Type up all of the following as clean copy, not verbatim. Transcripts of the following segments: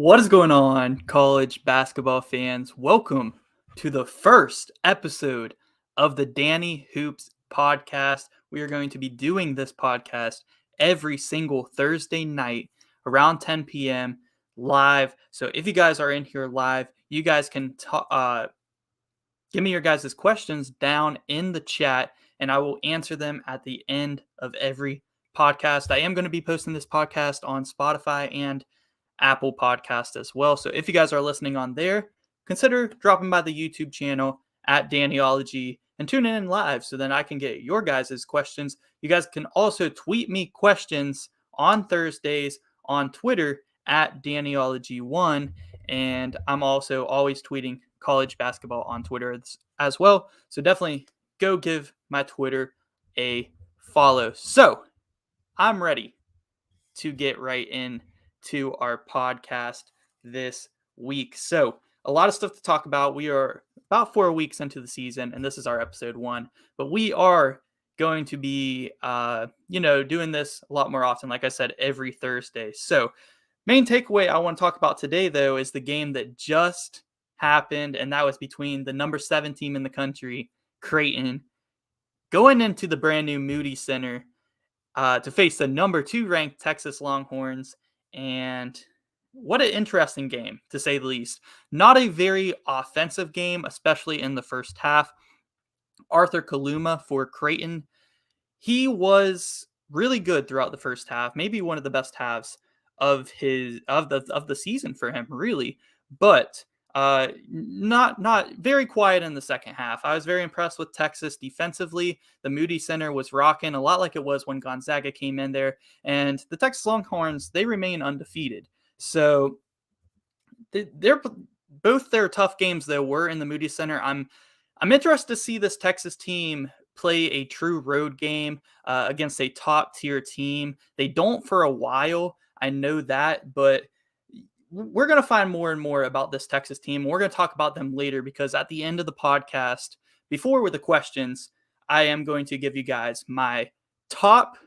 What is going on, college basketball fans? Welcome to the first episode of the Danny Hoops podcast. We are going to be doing this podcast every single Thursday night around 10 p.m. live. So if you guys are in here live, you guys can give me your guys' questions down in the chat, and I will answer them at the end of every podcast. I am going to be posting this podcast on Spotify and Apple Podcast as well. So if you guys are listening on there, consider dropping by the YouTube channel at Dannyology and tune in live so then I can get your guys' questions. You guys can also tweet me questions on Thursdays on Twitter at Dannyology1. And I'm also always tweeting college basketball on Twitter as well. So definitely go give my Twitter a follow. So I'm ready to get right in to our podcast this week. So a lot of stuff to talk about. We are about 4 weeks into the season, and this is our episode 1. But we are going to be, doing this a lot more often. Like I said, every Thursday. So main takeaway I want to talk about today, though, is the game that just happened, and that was between the number 7 team in the country, Creighton, going into the brand new Moody Center to face the number 2 ranked Texas Longhorns. And what an interesting game, to say the least. Not a very offensive game, especially in the first half. Arthur Kaluma for Creighton, he was really good throughout the first half, maybe one of the best halves of the season for him, really. But not very quiet in the second half. I was very impressed with Texas defensively. The Moody Center was rocking a lot like it was when Gonzaga came in there. And the Texas Longhorns, they remain undefeated. So they're both their tough games, though, were in the Moody Center. I'm interested to see this Texas team play a true road game against a top-tier team. They don't for a while, I know that, but we're going to find more and more about this Texas team. We're going to talk about them later because at the end of the podcast, before with the questions, I am going to give you guys my top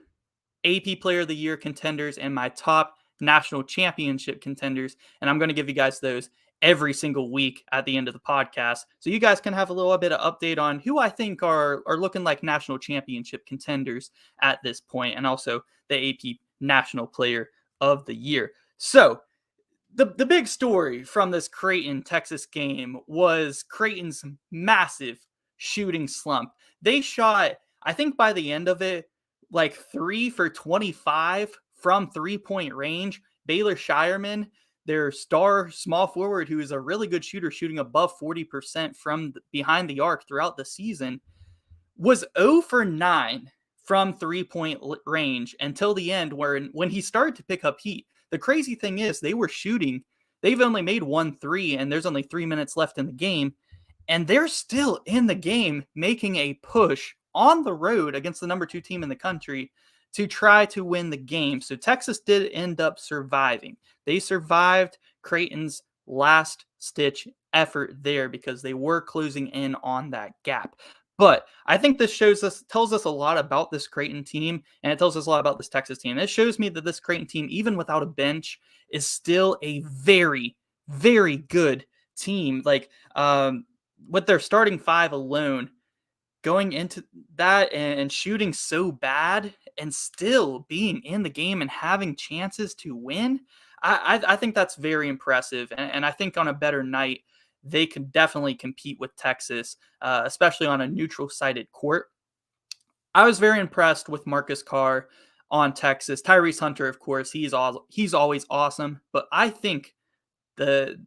AP Player of the Year contenders and my top national championship contenders. And I'm going to give you guys those every single week at the end of the podcast. So you guys can have a little bit of update on who I think are looking like national championship contenders at this point, and also the AP National Player of the Year. So the big story from this Creighton Texas game was Creighton's massive shooting slump. They shot, I think by the end of it, like 3 for 25 from 3-point range. Baylor Shireman, their star small forward, who is a really good shooter, shooting above 40% from behind the arc throughout the season, was 0 for 9 from 3-point range until the end, when he started to pick up heat. The crazy thing is they've only made 1 3, and there's only 3 minutes left in the game, and they're still in the game making a push on the road against the number 2 team in the country to try to win the game. So Texas did end up surviving. They survived Creighton's last-ditch effort there because they were closing in on that gap. But I think this tells us a lot about this Creighton team, and it tells us a lot about this Texas team. It shows me that this Creighton team, even without a bench, is still a very, very good team. Like, with their starting 5 alone, going into that and shooting so bad and still being in the game and having chances to win, I think that's very impressive. And I think on a better night, they could definitely compete with Texas, especially on a neutral-sided court. I was very impressed with Marcus Carr on Texas. Tyrese Hunter, of course, he's always awesome. But I think the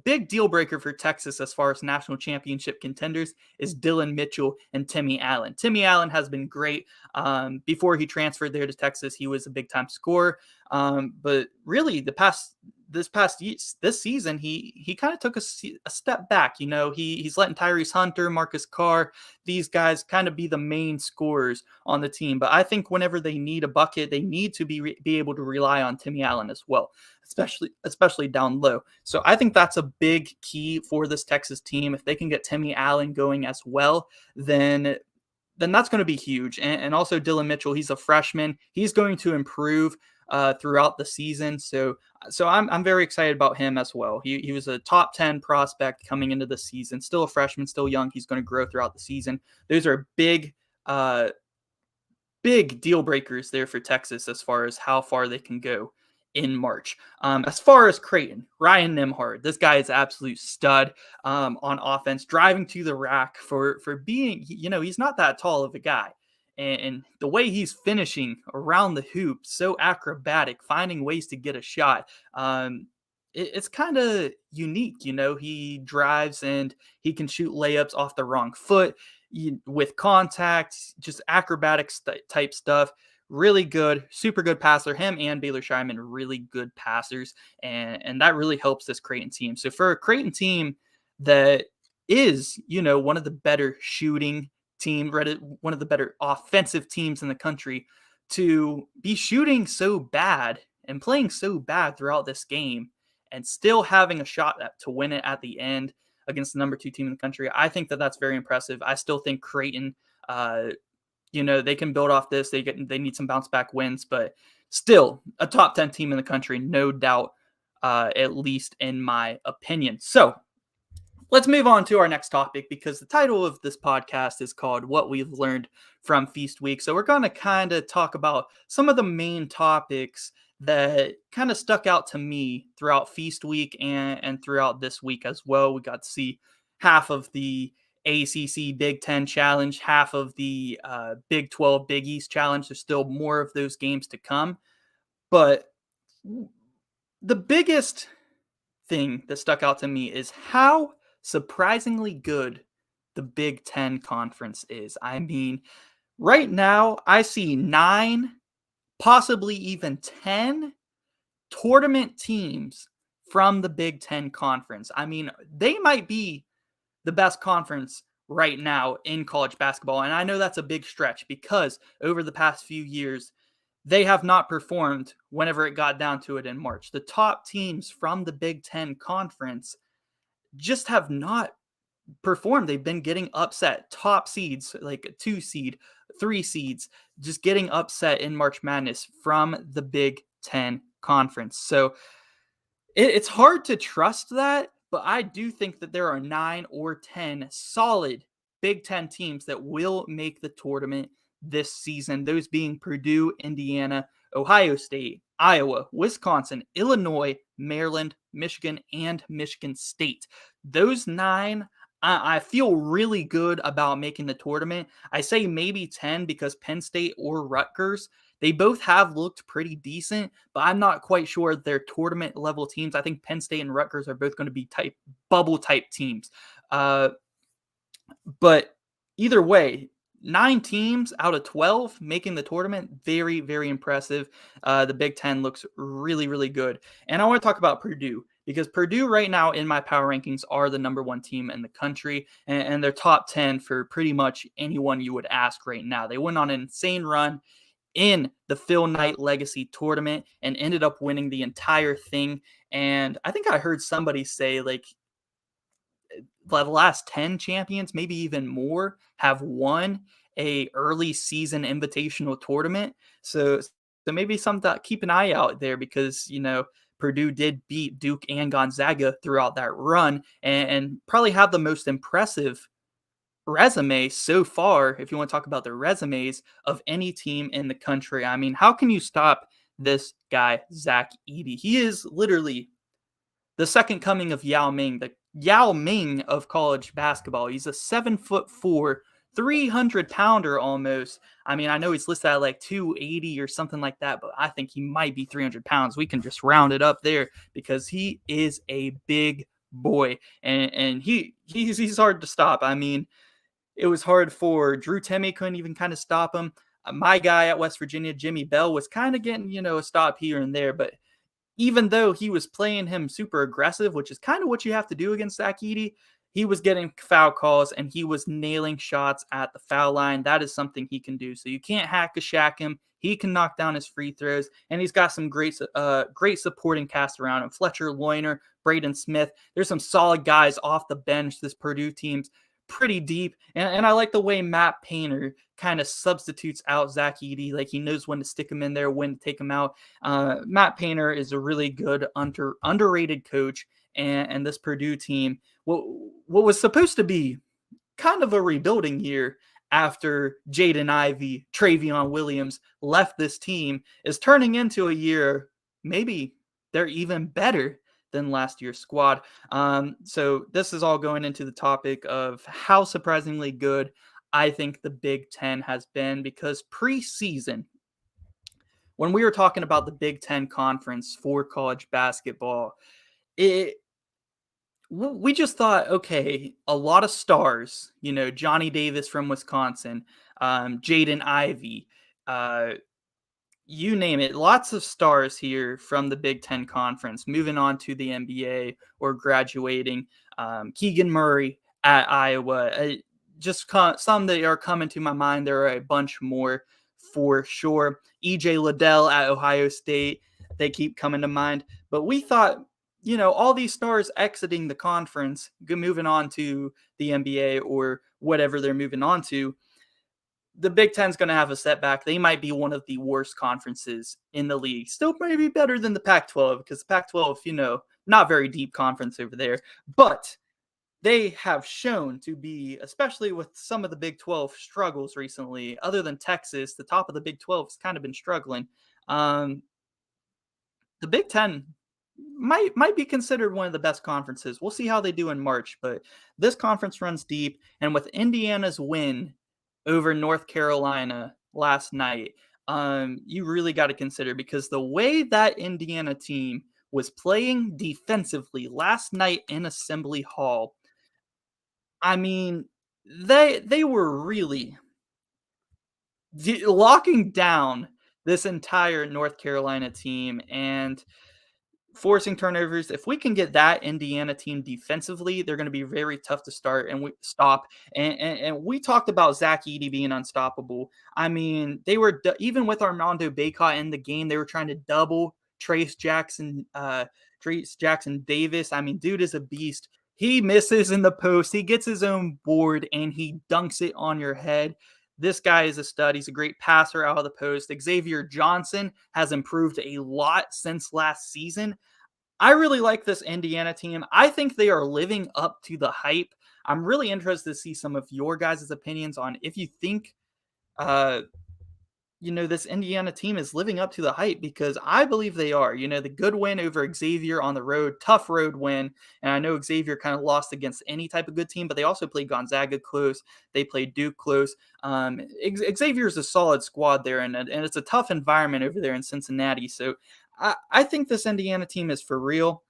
big deal breaker for Texas as far as national championship contenders is Dylan Mitchell and Timmy Allen. Timmy Allen has been great. Before he transferred there to Texas, he was a big-time scorer. But really, this season, he kind of took a step back. You know, he's letting Tyrese Hunter, Marcus Carr, these guys kind of be the main scorers on the team. But I think whenever they need a bucket, they need to be able to rely on Timmy Allen as well, especially down low. So I think that's a big key for this Texas team. If they can get Timmy Allen going as well, then that's going to be huge. And also Dylan Mitchell, he's a freshman. He's going to improve throughout the season. So I'm very excited about him as well. He was a top 10 prospect coming into the season, still a freshman, still young. He's going to grow throughout the season. Those are uh, big deal breakers there for Texas as far as how far they can go in March. As far as Creighton, Ryan Nimhard, this guy is absolute stud on offense, driving to the rack for being, he's not that tall of a guy. And the way he's finishing around the hoop, so acrobatic, finding ways to get a shot. It's kind of unique, he drives and he can shoot layups off the wrong foot with contact, just acrobatic type stuff. Really good, super good passer. Him and Baylor Scheinman, really good passers, and that really helps this Creighton team. So for a Creighton team that is, one of the better shooting team, one of the better offensive teams in the country, to be shooting so bad and playing so bad throughout this game, and still having a shot to win it at the end against the number 2 team in the country. I think that that's very impressive. I still think Creighton, they can build off this. They need some bounce back wins, but still a top 10 team in the country, no doubt, at least in my opinion. So let's move on to our next topic, because the title of this podcast is called What We've Learned from Feast Week. So we're going to kind of talk about some of the main topics that kind of stuck out to me throughout Feast Week and throughout this week as well. We got to see half of the ACC Big Ten Challenge, half of the Big 12 Big East Challenge. There's still more of those games to come. But the biggest thing that stuck out to me is how surprisingly good the Big Ten Conference is. I mean, right now, I see 9, possibly even 10 tournament teams from the Big Ten Conference. I mean, they might be the best conference right now in college basketball. And I know that's a big stretch, because over the past few years, they have not performed whenever it got down to it in March. The top teams from the Big Ten Conference just have not performed. They've been getting upset. Top seeds, like a 2 seed, 3 seeds, just getting upset in March Madness from the Big Ten Conference. So it's hard to trust that, but I do think that there are 9 or 10 solid Big Ten teams that will make the tournament this season. Those being Purdue, Indiana, Ohio State, Iowa, Wisconsin, Illinois, Maryland, Michigan, and Michigan State. Those 9, I feel really good about making the tournament. I say maybe 10 because Penn State or Rutgers, they both have looked pretty decent, but I'm not quite sure they're tournament level teams. I think Penn State and Rutgers are both going to be bubble type teams. But either way, 9 teams out of 12 making the tournament, very, very impressive. The Big Ten looks really, really good. And I want to talk about Purdue, because Purdue right now in my power rankings are the number 1 team in the country, and they're top 10 for pretty much anyone you would ask right now. They went on an insane run in the Phil Knight Legacy Tournament and ended up winning the entire thing. And I think I heard somebody say, like, the last 10 champions, maybe even more, have won a early season invitational tournament. So maybe something to keep an eye out there, because, Purdue did beat Duke and Gonzaga throughout that run, and probably have the most impressive resume so far, if you want to talk about the resumes of any team in the country. I mean, how can you stop this guy, Zach Edey? He is literally the second coming of Yao Ming, the Yao Ming of college basketball. He's a 7'4", 300-pounder almost. I mean, I know he's listed at like 280 or something like that, but I think he might be 300 pounds. We can just round it up there, because he is a big boy, and he's hard to stop. I mean, it was hard for Drew Timme, couldn't even kind of stop him. My guy at West Virginia, Jimmy Bell, was kind of getting, a stop here and there, but even though he was playing him super aggressive, which is kind of what you have to do against Zach Edey, he was getting foul calls and he was nailing shots at the foul line. That is something he can do. So you can't hack a Shaq him. He can knock down his free throws, and he's got some great supporting cast around him. Fletcher Loyner, Braden Smith. There's some solid guys off the bench this Purdue team's pretty deep. And I like the way Matt Painter kind of substitutes out Zach Edey. Like he knows when to stick him in there, when to take him out. Matt Painter is a really good underrated coach. And this Purdue team, what was supposed to be kind of a rebuilding year after Jaden Ivey, Travion Williams left this team, is turning into a year maybe they're even better than last year's squad. So this is all going into the topic of how surprisingly good I think the Big Ten has been, because preseason, when we were talking about the Big Ten conference for college basketball, it we just thought, okay, a lot of stars, Johnny Davis from Wisconsin, Jaden Ivey, uh, you name it, lots of stars here from the Big Ten Conference moving on to the NBA or graduating. Keegan Murray at Iowa, some that are coming to my mind. There are a bunch more for sure. EJ Liddell at Ohio State, they keep coming to mind. But we thought, all these stars exiting the conference, moving on to the NBA or whatever they're moving on to, the Big Ten's going to have a setback. They might be one of the worst conferences in the league. Still maybe better than the Pac-12, because the Pac-12, not very deep conference over there. But they have shown to be, especially with some of the Big 12 struggles recently, other than Texas, the top of the Big 12 has kind of been struggling. The Big Ten might be considered one of the best conferences. We'll see how they do in March, but this conference runs deep, and with Indiana's win over North Carolina last night, you really got to consider, because the way that Indiana team was playing defensively last night in Assembly Hall, I mean, they were really locking down this entire North Carolina team and forcing turnovers. If we can get that Indiana team defensively, they're going to be very tough to stop. And we talked about Zach Edey being unstoppable. I mean, they were even with Armando Bacot in the game, they were trying to double Trace Jackson Davis. I mean, dude is a beast. He misses in the post. He gets his own board and he dunks it on your head. This guy is a stud. He's a great passer out of the post. Xavier Johnson has improved a lot since last season. I really like this Indiana team. I think they are living up to the hype. I'm really interested to see some of your guys' opinions on if you think this Indiana team is living up to the hype, because I believe they are. The good win over Xavier on the road, tough road win. And I know Xavier kind of lost against any type of good team, but they also played Gonzaga close. They played Duke close. Xavier is a solid squad there, and it's a tough environment over there in Cincinnati. So I think this Indiana team is for real.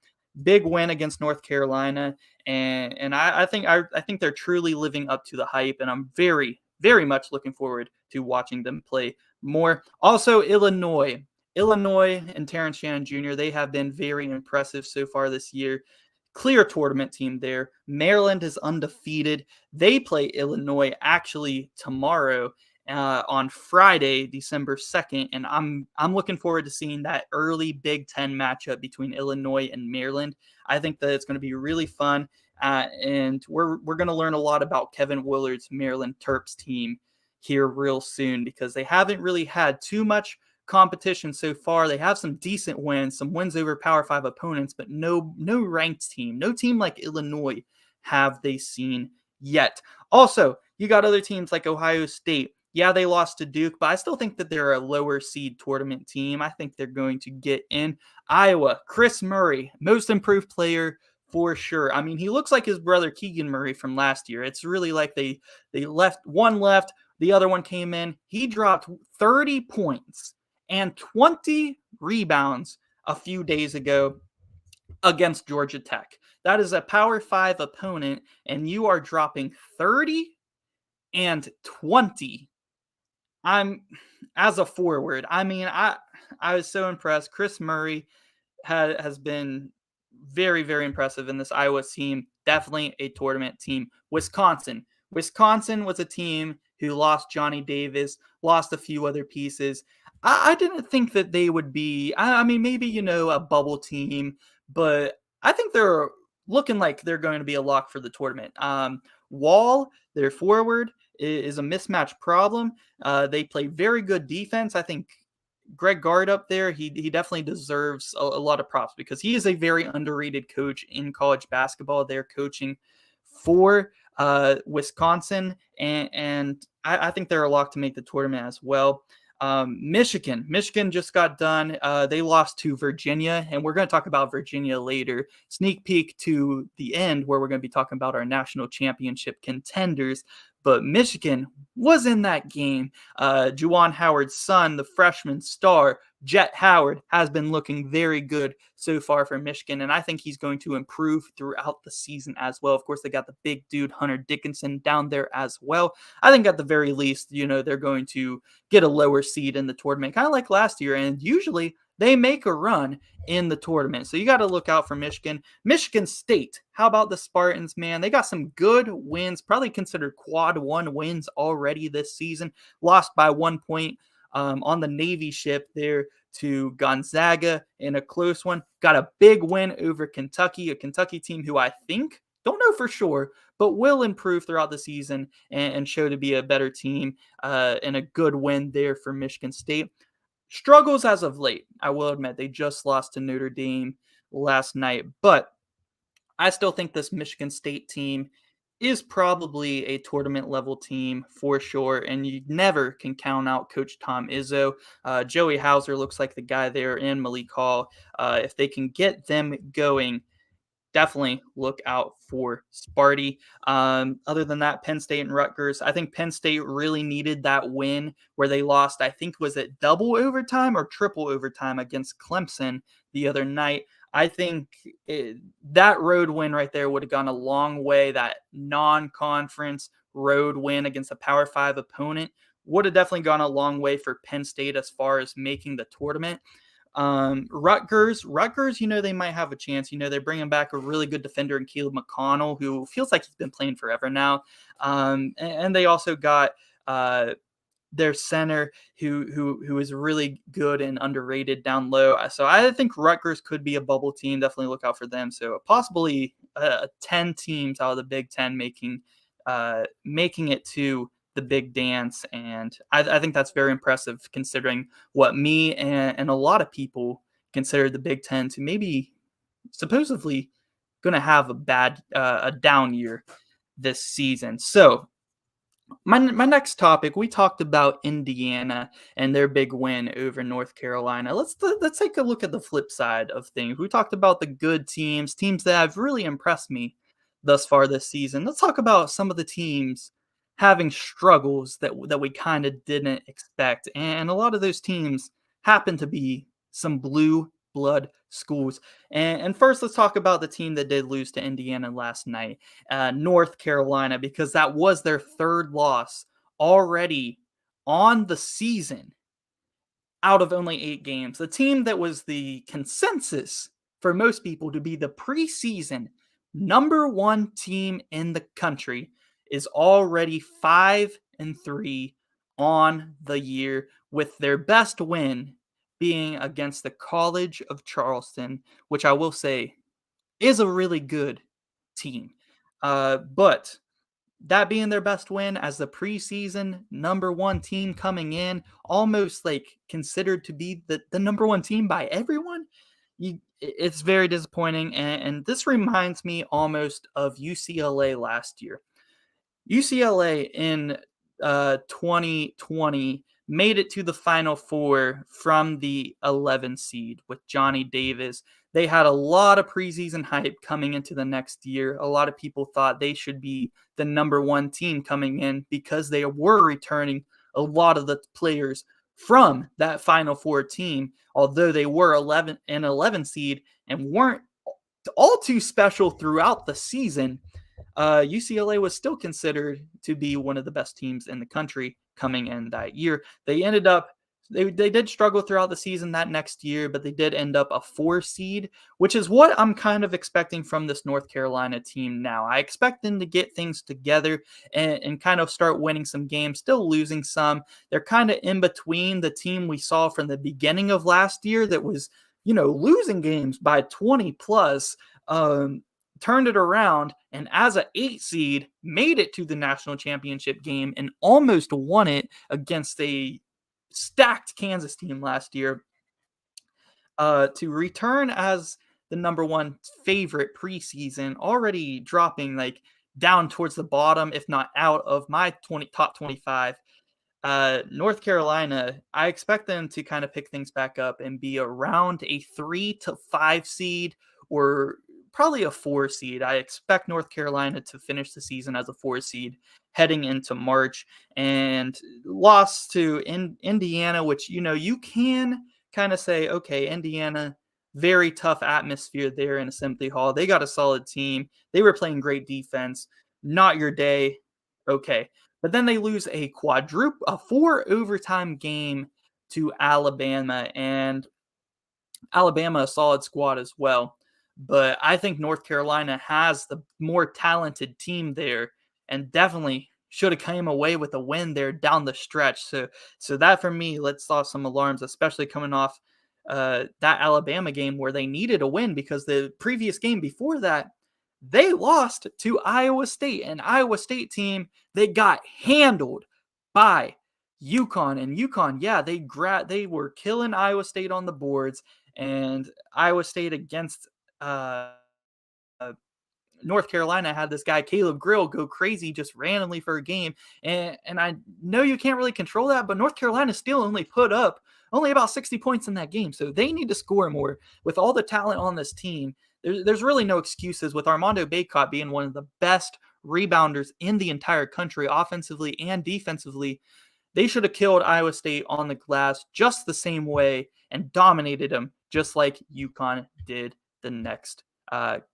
Big win against North Carolina, and I think they're truly living up to the hype, and I'm very, very much looking forward to watching them play more. Also, Illinois and Terrence Shannon Jr., they have been very impressive so far this year. Clear tournament team there. Maryland is undefeated. They play Illinois actually tomorrow on Friday, December 2nd, and I'm looking forward to seeing that early Big Ten matchup between Illinois and Maryland. I think that it's going to be really fun, and we're going to learn a lot about Kevin Willard's Maryland Terps team here real soon, because they haven't really had too much competition so far. They have some decent wins, some wins over Power 5 opponents, but no ranked team, no team like Illinois have they seen yet. Also, you got other teams like Ohio State. Yeah, they lost to Duke, but I still think that they're a lower seed tournament team. I think they're going to get in. Iowa, Chris Murray, most improved player for sure. I mean, he looks like his brother Keegan Murray from last year. It's really like they left, the other one came in. He dropped 30 points and 20 rebounds a few days ago against Georgia Tech. That is a Power 5 opponent, and you are dropping 30 and 20. As a forward, I mean, I was so impressed. Chris Murray has been very, very impressive in this Iowa team. Definitely a tournament team. Wisconsin was a team who lost Johnny Davis, lost a few other pieces. I didn't think that they would be, I mean, maybe, a bubble team, but I think they're looking like they're going to be a lock for the tournament. Wall, their forward, is a mismatch problem. They play very good defense. I think Greg Gard up there, he definitely deserves a lot of props because he is a very underrated coach in college basketball. They're coaching for Wisconsin, and I think they're a lock to make the tournament as well. Michigan just got done. They lost to Virginia, and we're going to talk about Virginia later. Sneak peek to the end where we're going to be talking about our national championship contenders. But Michigan was in that game. Juwan Howard's son, the freshman star, Jet Howard, has been looking very good so far for Michigan, and I think he's going to improve throughout the season as well. Of course, they got the big dude, Hunter Dickinson, down there as well. I think at the very least, they're going to get a lower seed in the tournament, kind of like last year, and usually they make a run in the tournament. So you got to look out for Michigan. Michigan State, how about the Spartans, man? They got some good wins, probably considered quad one wins already this season. Lost by 1 point on the Navy ship there to Gonzaga in a close one. Got a big win over Kentucky, a Kentucky team who I think, don't know for sure, but will improve throughout the season and show to be a better team, and a good win there for Michigan State. Struggles as of late, I will admit. They just lost to Notre Dame last night, but I still think this Michigan State team is probably a tournament level team for sure, and you never can count out Coach Tom Izzo. Joey Hauser looks like the guy there in Malik Hall. If they can get them going, definitely look out for Sparty. Other than that, Penn State and Rutgers. I think Penn State really needed that win where they lost, I think, was it double overtime or triple overtime against Clemson the other night. I think that road win right there would have gone a long way. That non-conference road win against a Power 5 opponent would have definitely gone a long way for Penn State as far as making the tournament. Rutgers, they might have a chance. They're bringing back a really good defender in Caleb McConnell, who feels like he's been playing forever now. And they also got their center who is really good and underrated down low. So I think Rutgers could be a bubble team. Definitely look out for them. So possibly 10 teams out of the Big Ten making it to the big dance, and I think that's very impressive considering what me and a lot of people consider the Big Ten to maybe supposedly going to have a down year this season. So my next topic, we talked about Indiana and their big win over North Carolina. Let's take a look at the flip side of things. We talked about the good teams that have really impressed me thus far this season. Let's talk about some of the teams having struggles that we kind of didn't expect. And a lot of those teams happen to be some blue blood schools. And first, let's talk about the team that did lose to Indiana last night, North Carolina, because that was their third loss already on the season out of only 8 games. The team that was the consensus for most people to be the preseason number 1 team in the country is already 5-3 on the year, with their best win being against the College of Charleston, which I will say is a really good team. But that being their best win as the preseason number 1 team coming in, almost like considered to be the number 1 team by everyone, it's very disappointing. And this reminds me almost of UCLA last year. UCLA in 2020 made it to the Final Four from the 11 seed with Johnny Davis. They had a lot of preseason hype coming into the next year. A lot of people thought they should be the number 1 team coming in because they were returning a lot of the players from that Final Four team, although they were 11 seed and weren't all too special throughout the season. UCLA was still considered to be one of the best teams in the country coming in that year. They ended up, they did struggle throughout the season that next year, but they did end up a 4 seed, which is what I'm kind of expecting from this North Carolina team now. I expect them to get things together and kind of start winning some games, still losing some. They're kind of in between the team we saw from the beginning of last year that was, losing games by 20 plus. turned it around, and as an 8 seed, made it to the national championship game and almost won it against a stacked Kansas team last year. To return as the number one favorite preseason, already dropping like down towards the bottom, if not out of my top 25. North Carolina, I expect them to kind of pick things back up and be around a 3 to 5 seed, or probably a 4 seed. I expect North Carolina to finish the season as a 4 seed heading into March, and lost to Indiana, which, you can kind of say, okay, Indiana, very tough atmosphere there in Assembly Hall. They got a solid team. They were playing great defense. Not your day. Okay. But then they lose a 4 overtime game to Alabama, and Alabama a solid squad as well. But I think North Carolina has the more talented team there, and definitely should have came away with a win there down the stretch. So that for me lets off some alarms, especially coming off that Alabama game where they needed a win, because the previous game before that they lost to Iowa State, an Iowa State team they got handled by UConn. And UConn, yeah, they were killing Iowa State on the boards, and Iowa State against uh, North Carolina had this guy Caleb Grill go crazy just randomly for a game, and I know you can't really control that, but North Carolina still only put up only about 60 points in that game, so they need to score more with all the talent on this team. There's really no excuses with Armando Bacot being one of the best rebounders in the entire country, offensively and defensively. They should have killed Iowa State on the glass just the same way and dominated them, just like UConn did the next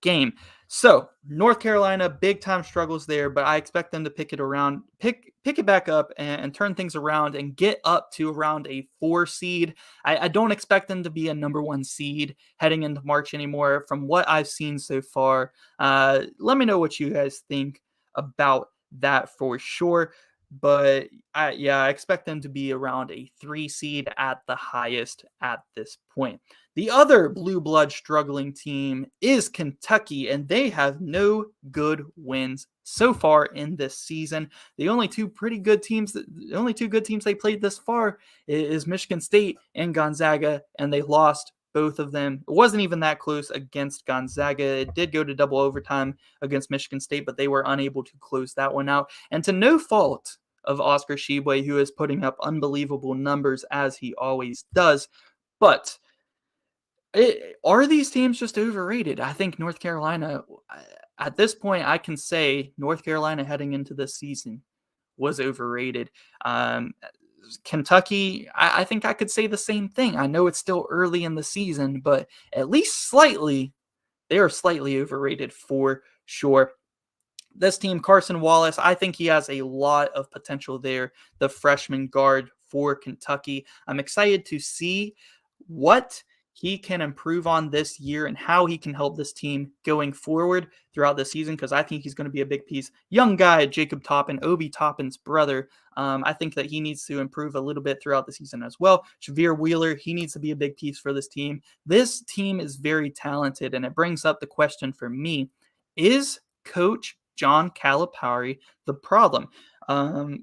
game. So North Carolina, big time struggles there, but I expect them to pick it back up, and turn things around and get up to around a 4 seed. I don't expect them to be a number 1 seed heading into March anymore from what I've seen so far. Let me know what you guys think about that for sure. But I expect them to be around a 3 seed at the highest at this point. The other blue blood struggling team is Kentucky, and they have no good wins so far in this season. The only two good teams they played this far is Michigan State and Gonzaga, and they lost both of them. It wasn't even that close against Gonzaga. It did go to double overtime against Michigan State, but they were unable to close that one out. And to no fault of Oscar Tshiebwe, who is putting up unbelievable numbers as he always does. But are these teams just overrated? I think North Carolina, at this point, I can say North Carolina heading into this season was overrated. Kentucky, I think I could say the same thing. I know it's still early in the season, but at least slightly, they are slightly overrated for sure. This team, Carson Wallace, I think he has a lot of potential there, the freshman guard for Kentucky. I'm excited to see what he can improve on this year and how he can help this team going forward throughout the season, because I think he's going to be a big piece. Young guy, Jacob Toppin, Obi Toppin's brother. I think that he needs to improve a little bit throughout the season as well. Shavir Wheeler, he needs to be a big piece for this team. This team is very talented, and it brings up the question for me, is Coach John Calipari the problem?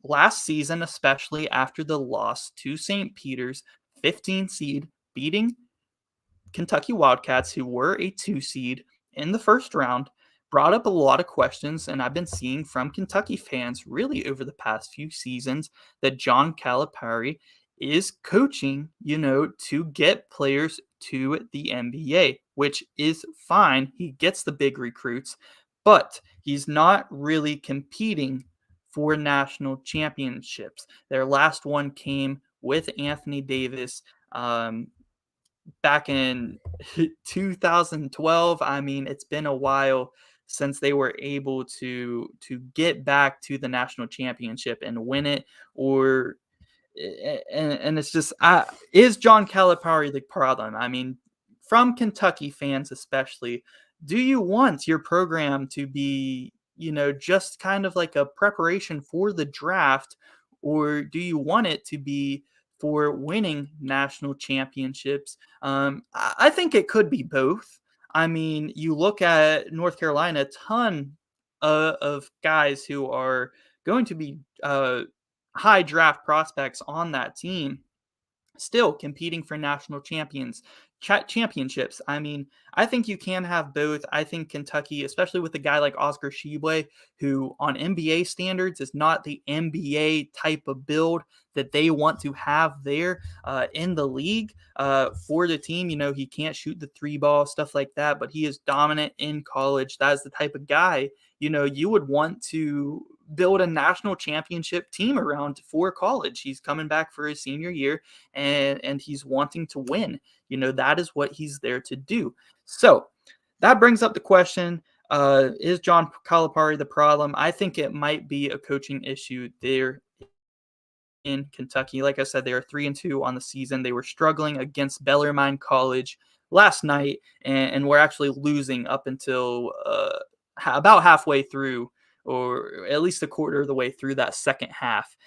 Last season, especially after the loss to St. Peter's, 15 seed, beating Kentucky Wildcats, who were a 2 seed in the first round, brought up a lot of questions, and I've been seeing from Kentucky fans really over the past few seasons that John Calipari is coaching, to get players to the NBA, which is fine. He gets the big recruits, but he's not really competing for national championships. Their last one came with Anthony Davis back in 2012. I mean, it's been a while since they were able to get back to the national championship and win it, or and it's just, is John Calipari the problem? I mean, from Kentucky fans especially, do you want your program to be, just kind of like a preparation for the draft, or do you want it to be for winning national championships? I think it could be both. I mean, you look at North Carolina, a ton of guys who are going to be high draft prospects on that team still competing for national championships. I mean, I think you can have both. I think Kentucky, especially with a guy like Oscar Shibwe, who on NBA standards is not the NBA type of build that they want to have there in the league for the team. You know, he can't shoot the three ball, stuff like that, but he is dominant in college. That is the type of guy, you know, you would want to build a national championship team around for college. He's coming back for his senior year and he's wanting to win. You know, that is what he's there to do. So that brings up the question, is John Calipari the problem? I think it might be a coaching issue there in Kentucky. Like I said, they are 3-2 on the season. They were struggling against Bellarmine College last night, and we're actually losing up until about halfway through, or at least a quarter of the way through that second half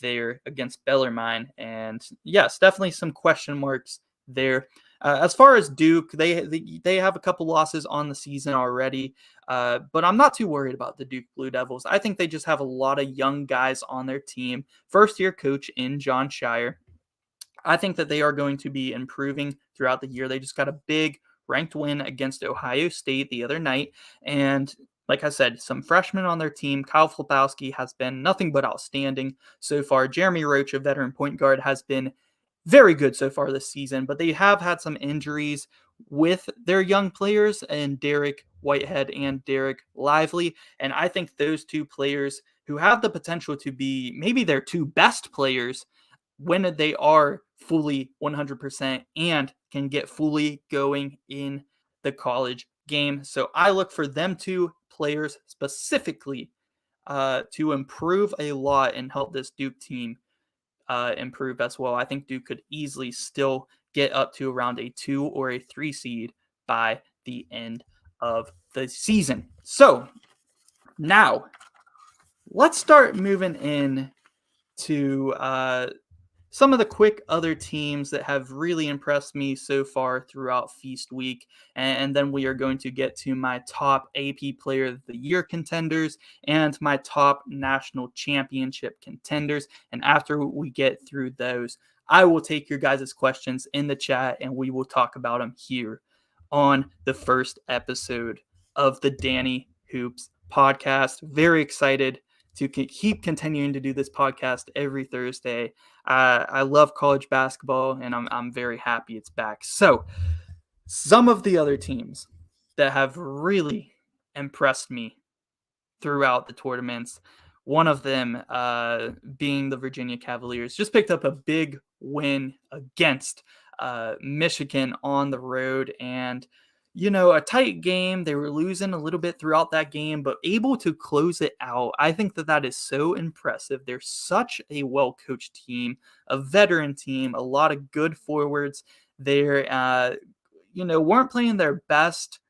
there against Bellarmine. And yes, definitely some question marks there. As far as Duke, they have a couple losses on the season already, but I'm not too worried about the Duke Blue Devils. I think they just have a lot of young guys on their team. First year coach in John Shire. I think that they are going to be improving throughout the year. They just got a big ranked win against Ohio State the other night. And like I said, some freshmen on their team. Kyle Flabowski has been nothing but outstanding so far. Jeremy Roach, a veteran point guard, has been very good so far this season, but they have had some injuries with their young players and Derek Whitehead and Derek Lively. And I think those two players who have the potential to be maybe their two best players when they are fully 100% and can get fully going in the college game. So I look for them two players specifically to improve a lot and help this Duke team improve as well. I think Duke could easily still get up to around a 2 or a 3 seed by the end of the season. So now let's start moving in to some of the quick other teams that have really impressed me so far throughout Feast Week. And then we are going to get to my top AP Player of the Year contenders and my top national championship contenders. And after we get through those, I will take your guys' questions in the chat and we will talk about them here on the first episode of the Danny Hoops podcast. Very excited to keep continuing to do this podcast every Thursday. I love college basketball, and I'm very happy it's back. So, some of the other teams that have really impressed me throughout the tournaments, one of them being the Virginia Cavaliers, just picked up a big win against Michigan on the road, and you know, a tight game. They were losing a little bit throughout that game, but able to close it out. I think that that is so impressive. They're such a well-coached team, a veteran team, a lot of good forwards. They're, you know, weren't playing their best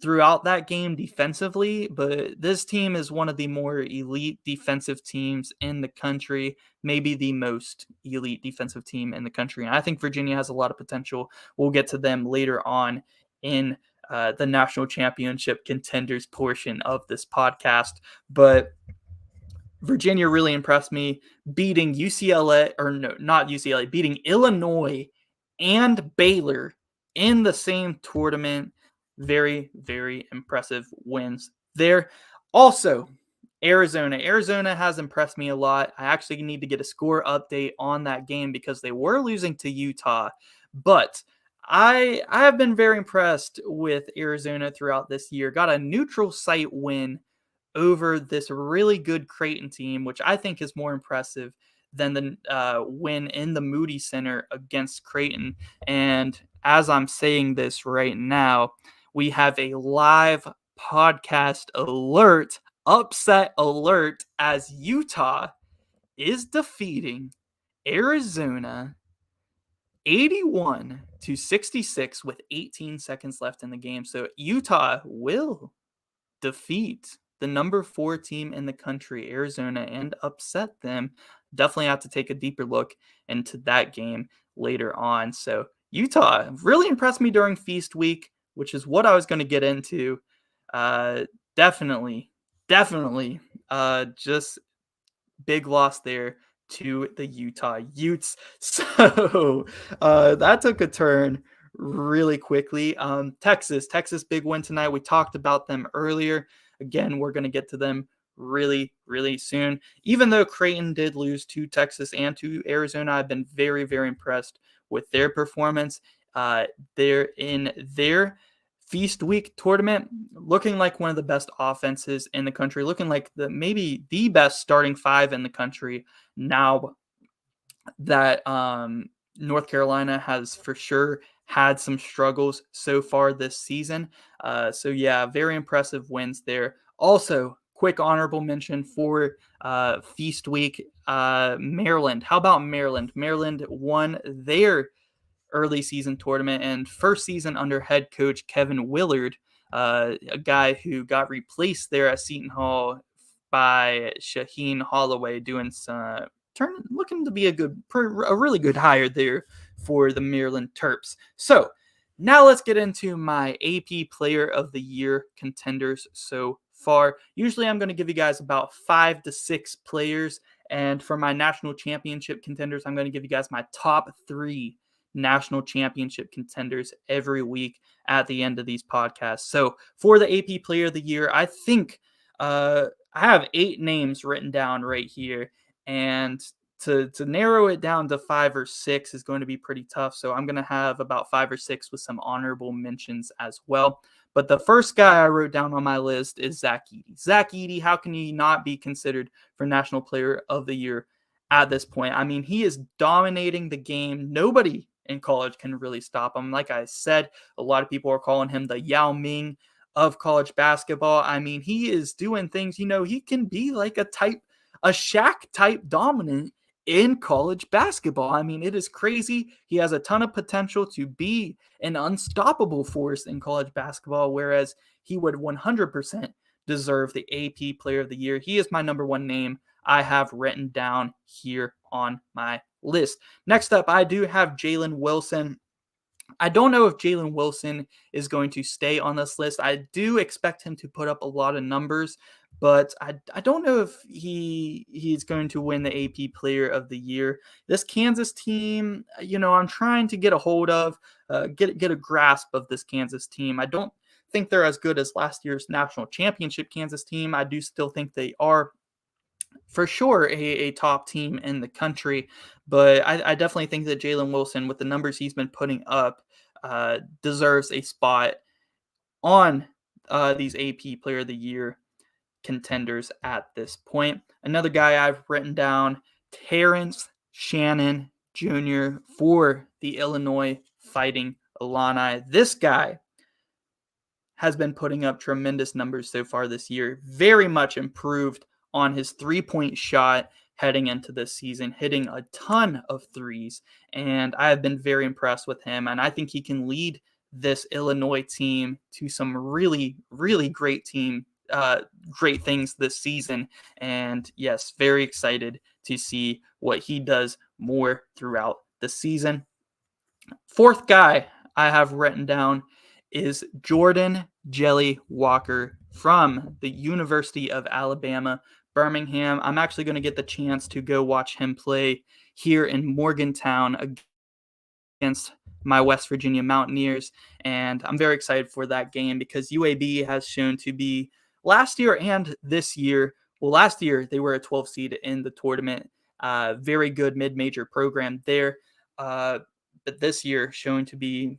throughout that game defensively, but this team is one of the more elite defensive teams in the country, maybe the most elite defensive team in the country. And I think Virginia has a lot of potential. We'll get to them later on in the national championship contenders portion of this podcast. But Virginia really impressed me, beating UCLA, or no, not UCLA, beating Illinois and Baylor in the same tournament. Very, very impressive wins there. Also, Arizona. Arizona has impressed me a lot. I actually need to get a score update on that game because they were losing to Utah. But I have been very impressed with Arizona throughout this year. Got a neutral site win over this really good Creighton team, which I think is more impressive than the win in the Moody Center against Creighton. And as I'm saying this right now, we have a live podcast alert, upset alert, as Utah is defeating Arizona 81-66 with 18 seconds left in the game. So Utah will defeat the number 4 team in the country, Arizona, and upset them. Definitely have to take a deeper look into that game later on. So Utah really impressed me during Feast Week. which is what I was going to get into. Uh, definitely, just big loss there to the Utah Utes. So that took a turn really quickly. Texas, big win tonight. We talked about them earlier. Again, we're going to get to them really soon. Even though Creighton did lose to Texas and to Arizona, I've been very impressed with their performance. They're in their Feast Week tournament, looking like one of the best offenses in the country, looking like maybe the best starting five in the country now that North Carolina has for sure had some struggles so far this season. So yeah, very impressive wins there. Also, quick honorable mention for Feast Week, Maryland. How about Maryland? Maryland won their early season tournament and first season under head coach Kevin Willard, a guy who got replaced there at Seton Hall by Shaheen Holloway, doing some looking to be a really good hire there for the Maryland Terps. So now let's get into my AP Player of the Year contenders so far. Usually I'm going to give you guys about 5 to 6 players, and for my national championship contenders, I'm going to give you guys my top 3 national championship contenders every week at the end of these podcasts. So for the AP Player of the Year, I think I have 8 names written down right here, and to narrow it down to 5 or 6 is going to be pretty tough. So I'm going to have about 5 or 6 with some honorable mentions as well. But the first guy I wrote down on my list is Zach Edey. Zach Edey, how can he not be considered for National Player of the Year at this point? I mean, he is dominating the game. Nobody in college can really stop him. Like I said, a lot of people are calling him the Yao Ming of college basketball. I mean, he is doing things, he can be like a Shaq type dominant in college basketball. I mean, it is crazy. He has a ton of potential to be an unstoppable force in college basketball, whereas he would 100% deserve the AP Player of the Year. He is my number 1 name I have written down here on my list. Next up, I do have Jalen Wilson. I don't know if Jalen Wilson is going to stay on this list. I do expect him to put up a lot of numbers, but I don't know if he's going to win the AP Player of the Year. This Kansas team, I'm trying to get a hold of, get a grasp of this Kansas team. I don't think they're as good as last year's national championship Kansas team. I do still think they are for sure a top team in the country, but I definitely think that Jalen Wilson, with the numbers he's been putting up, deserves a spot on these AP Player of the Year contenders at this point. Another guy I've written down, Terrence Shannon Jr. for the Illinois Fighting Illini. This guy has been putting up tremendous numbers so far this year, very much improved on his three-point shot heading into this season, hitting a ton of threes, and I have been very impressed with him, and I think he can lead this Illinois team to some really great great things this season, and yes, very excited to see what he does more throughout the season. Fourth guy I have written down is Jordan Jelly Walker from the University of Alabama, Birmingham. I'm actually going to get the chance to go watch him play here in Morgantown against my West Virginia Mountaineers, and I'm very excited for that game because UAB has shown to be, last year and this year, well, last year they were a 12 seed in the tournament, very good mid-major program there, but this year showing to be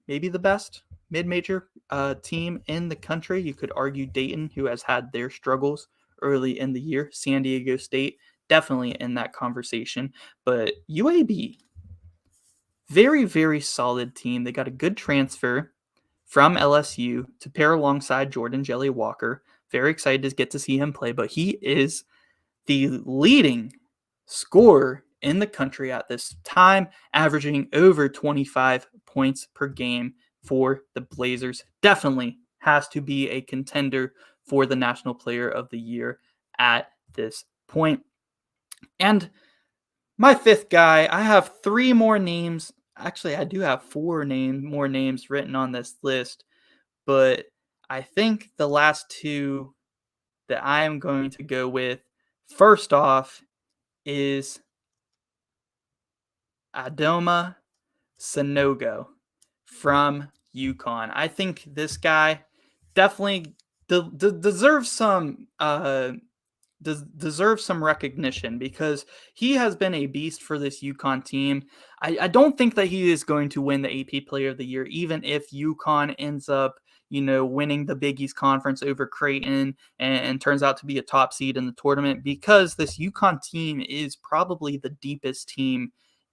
maybe the best mid-major team in the country. You could argue Dayton, who has had their struggles early in the year. San Diego State, definitely in that conversation. But UAB, very solid team. They got a good transfer from LSU to pair alongside Jordan Jelly Walker. Very excited to get to see him play, but he is the leading scorer in the country at this time, averaging over 25 points per game for the Blazers. Definitely has to be a contender for the National Player of the Year at this point. And my fifth guy, I have 3 more names. Actually, I do have 4 more names written on this list. but I think the last two that I am going to go with, first off, is Adoma Sanogo from UConn. I think this guy definitely deserves some deserves some recognition because he has been a beast for this UConn team. I don't think that he is going to win the AP Player of the Year, even if UConn ends up, winning the Big East Conference over Creighton and turns out to be a top seed in the tournament, because this UConn team is probably the deepest team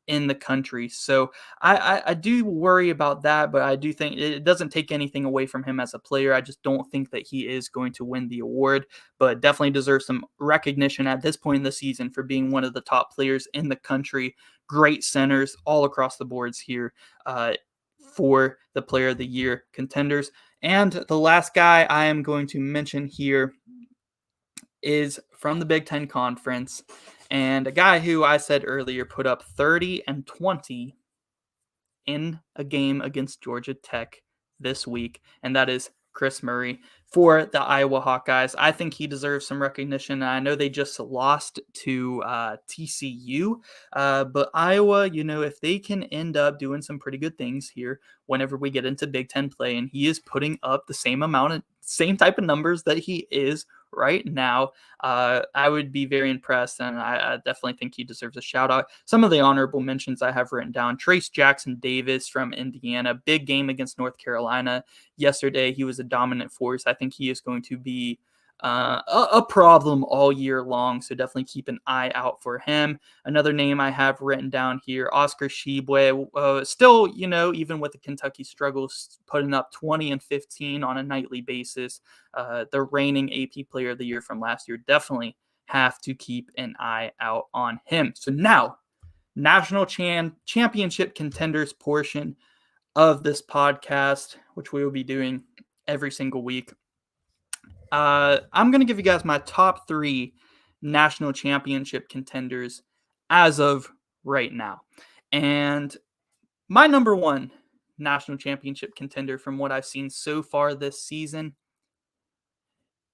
in the country. So I do worry about that, but I do think it doesn't take anything away from him as a player. I just don't think that he is going to win the award, but definitely deserves some recognition at this point in the season for being one of the top players in the country. Great centers all across the boards here for the Player of the Year contenders. And the last guy I am going to mention here is from the Big Ten Conference, and a guy who I said earlier put up 30 and 20 in a game against Georgia Tech this week, and that is Chris Murray for the Iowa Hawkeyes. I think he deserves some recognition. I know they just lost to TCU, but Iowa, if they can end up doing some pretty good things here whenever we get into Big Ten play, and he is putting up the same type of numbers that he is right now, I would be very impressed, and I definitely think he deserves a shout out. Some of the honorable mentions I have written down: Trace Jackson Davis from Indiana, big game against North Carolina yesterday. He was a dominant force. I think he is going to be a problem all year long, so definitely keep an eye out for him. Another name I have written down here, Oscar Tshiebwe, still, even with the Kentucky struggles, putting up 20 and 15 on a nightly basis. The reigning AP Player of the Year from last year. Definitely have to keep an eye out on him. So now, national championship contenders portion of this podcast, which we will be doing every single week. I'm going to give you guys my top 3 national championship contenders as of right now. And my number 1 national championship contender from what I've seen so far this season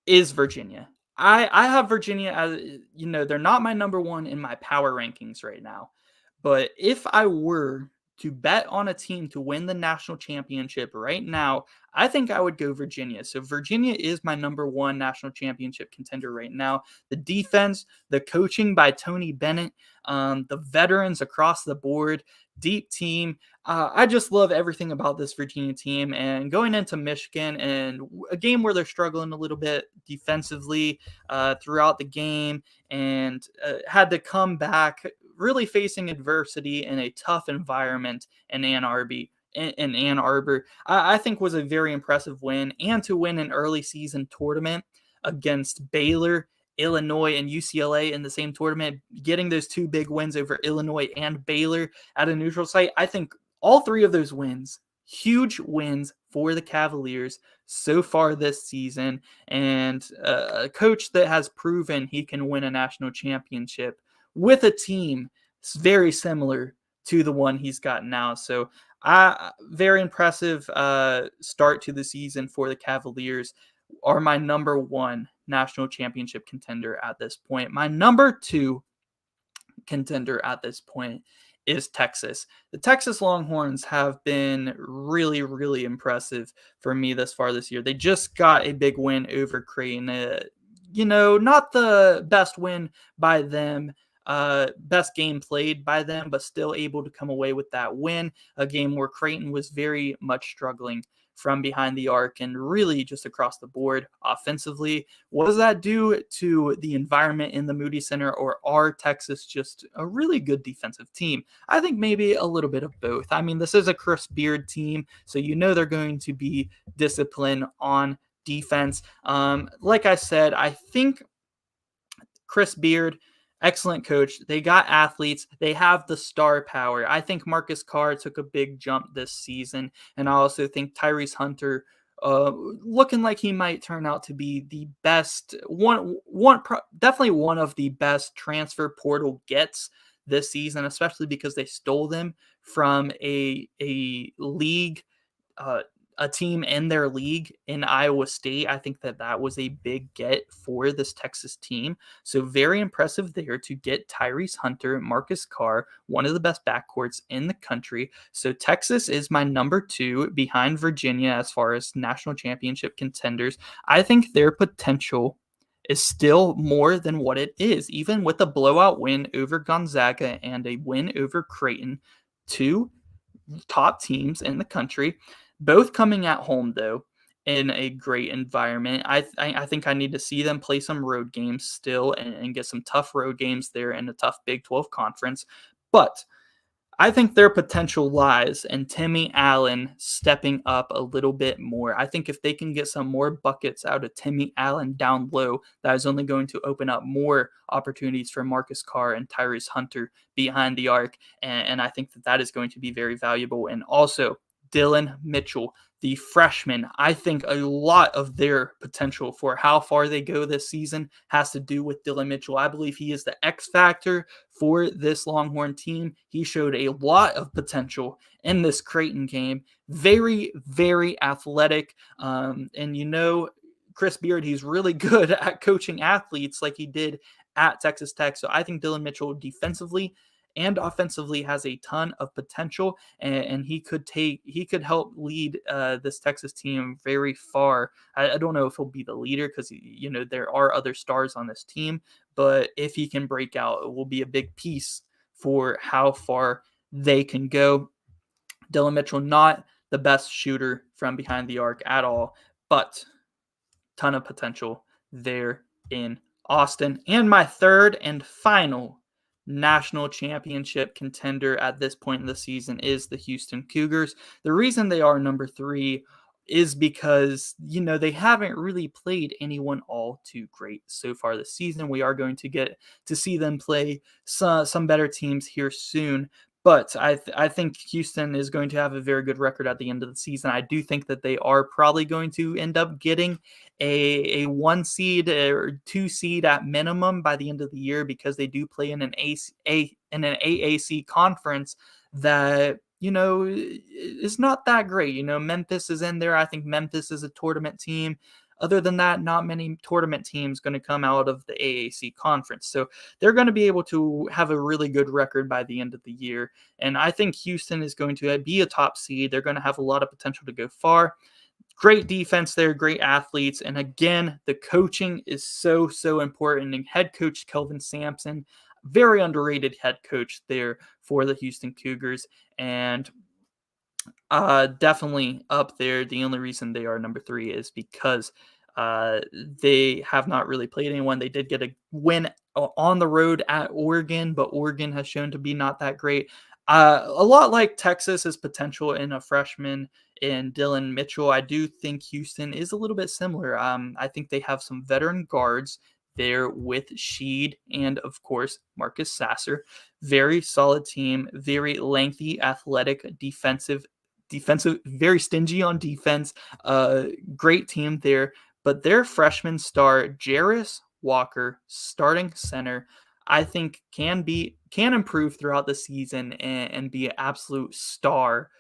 is Virginia. I have Virginia as, they're not my number 1 in my power rankings right now. But if I were to bet on a team to win the national championship right now, I think I would go Virginia. So Virginia is my number 1 national championship contender right now. The defense, the coaching by Tony Bennett, the veterans across the board, deep team. I just love everything about this Virginia team. And going into Michigan, and a game where they're struggling a little bit defensively throughout the game, and had to come back, really facing adversity in a tough environment in Ann Arbor, I think was a very impressive win. And to win an early season tournament against Baylor, Illinois, and UCLA in the same tournament, getting those 2 big wins over Illinois and Baylor at a neutral site, I think all 3 of those wins, huge wins for the Cavaliers so far this season, and a coach that has proven he can win a national championship with a team very similar to the one he's got now. So very impressive start to the season for the Cavaliers. Are my number 1 national championship contender at this point. My number 2 contender at this point is Texas. The Texas Longhorns have been really, really impressive for me thus far this year. They just got a big win over Creighton. Not the best win by them, best game played by them, but still able to come away with that win. A game where Creighton was very much struggling from behind the arc and really just across the board offensively. Was that due to the environment in the Moody Center, or are Texas just a really good defensive team? I think maybe a little bit of both. I mean, this is a Chris Beard team, so they're going to be disciplined on defense. Like I said, I think Chris Beard, excellent coach. They got athletes. They have the star power. I think Marcus Carr took a big jump this season, and I also think Tyrese Hunter, looking like he might turn out to be the best definitely one of the best transfer portal gets this season, especially because they stole them from a league a team in their league in Iowa State. I think that was a big get for this Texas team. So very impressive there to get Tyrese Hunter, Marcus Carr, one of the best backcourts in the country. So Texas is my number 2 behind Virginia as far as national championship contenders. I think their potential is still more than what it is, even with a blowout win over Gonzaga and a win over Creighton, 2 top teams in the country, both coming at home though in a great environment. I think I need to see them play some road games still and get some tough road games there in a tough Big 12 conference. But I think their potential lies in Timmy Allen stepping up a little bit more. I think if they can get some more buckets out of Timmy Allen down low, that is only going to open up more opportunities for Marcus Carr and Tyrese Hunter behind the arc. And I think that is going to be very valuable. And also, Dylan Mitchell, the freshman, I think a lot of their potential for how far they go this season has to do with Dylan Mitchell. I believe he is the X factor for this Longhorn team. He showed a lot of potential in this Creighton game. Very, very athletic. And Chris Beard, he's really good at coaching athletes like he did at Texas Tech. So I think Dylan Mitchell defensively and offensively has a ton of potential, and he could help lead this Texas team very far. I don't know if he'll be the leader because there are other stars on this team, but if he can break out, it will be a big piece for how far they can go. Dylan Mitchell, not the best shooter from behind the arc at all, but ton of potential there in Austin. And my third and final national championship contender at this point in the season is the Houston Cougars. The reason they are number 3 is because, they haven't really played anyone all too great so far this season. We are going to get to see them play some better teams here soon. But I think Houston is going to have a very good record at the end of the season. I do think that they are probably going to end up getting a 1 seed or 2 seed at minimum by the end of the year because they do play in an AAC conference that is not that great. Memphis is in there. I think Memphis is a tournament team. Other than that, not many tournament teams going to come out of the AAC conference. So they're going to be able to have a really good record by the end of the year. And I think Houston is going to be a top seed. They're going to have a lot of potential to go far. Great defense there, great athletes. And again, the coaching is so, so important. And head coach Kelvin Sampson, very underrated head coach there for the Houston Cougars. And definitely up there. The only reason they are number 3 is because they have not really played anyone. They did get a win on the road at Oregon, but Oregon has shown to be not that great. A lot like Texas's potential in a freshman in Dylan Mitchell, I do think Houston is a little bit similar. I think they have some veteran guards there with Sheed and, of course, Marcus Sasser. Very solid team, very lengthy, athletic, defensive, very stingy on defense. Great team there. But their freshman star, Jarris Walker, starting center, I think can improve throughout the season and be an absolute star